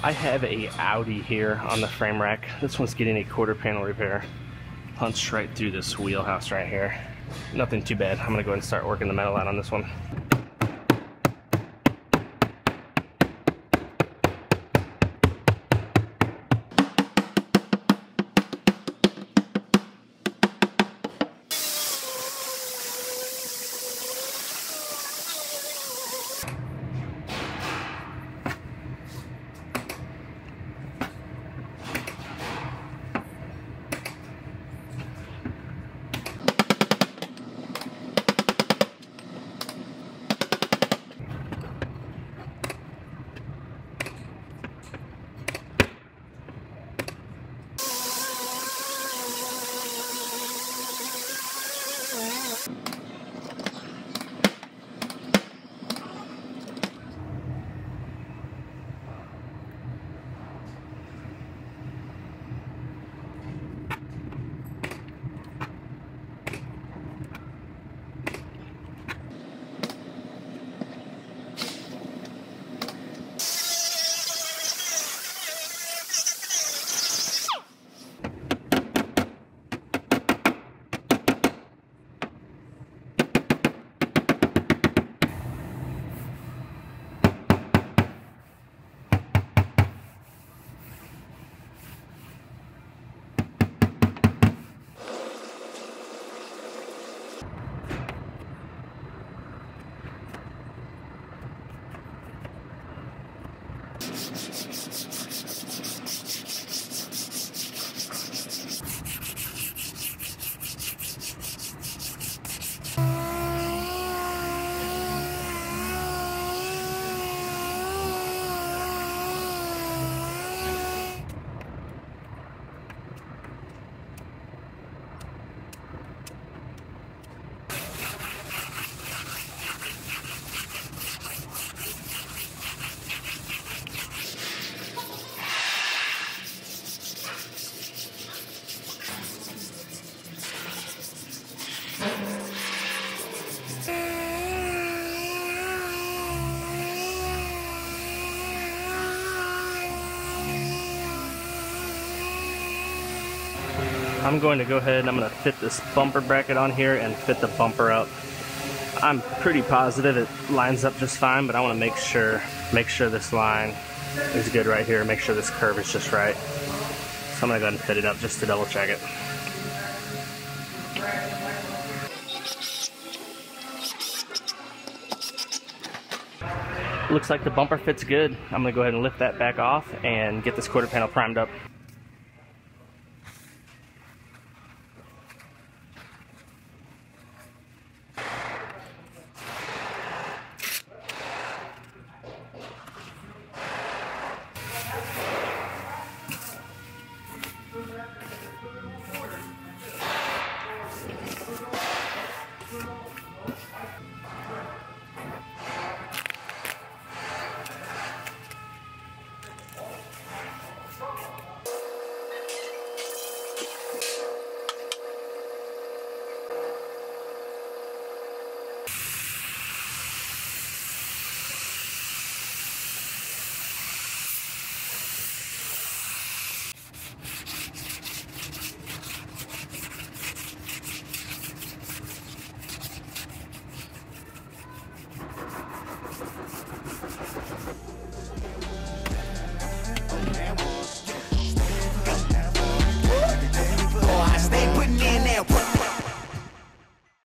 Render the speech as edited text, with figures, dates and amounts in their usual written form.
I have a Audi here on the frame rack. This one's getting a quarter panel repair. Punched right through this wheelhouse right here. Nothing too bad. I'm gonna go ahead and start working the metal out on this one. I'm going to go ahead and I'm going to fit this bumper bracket on here and fit the bumper up. I'm pretty positive it lines up just fine, but I want to make sure this line is good right here, make sure this curve is just right. So I'm going to go ahead and fit it up just to double check it. Looks like the bumper fits good. I'm going to go ahead and lift that back off and get this quarter panel primed up.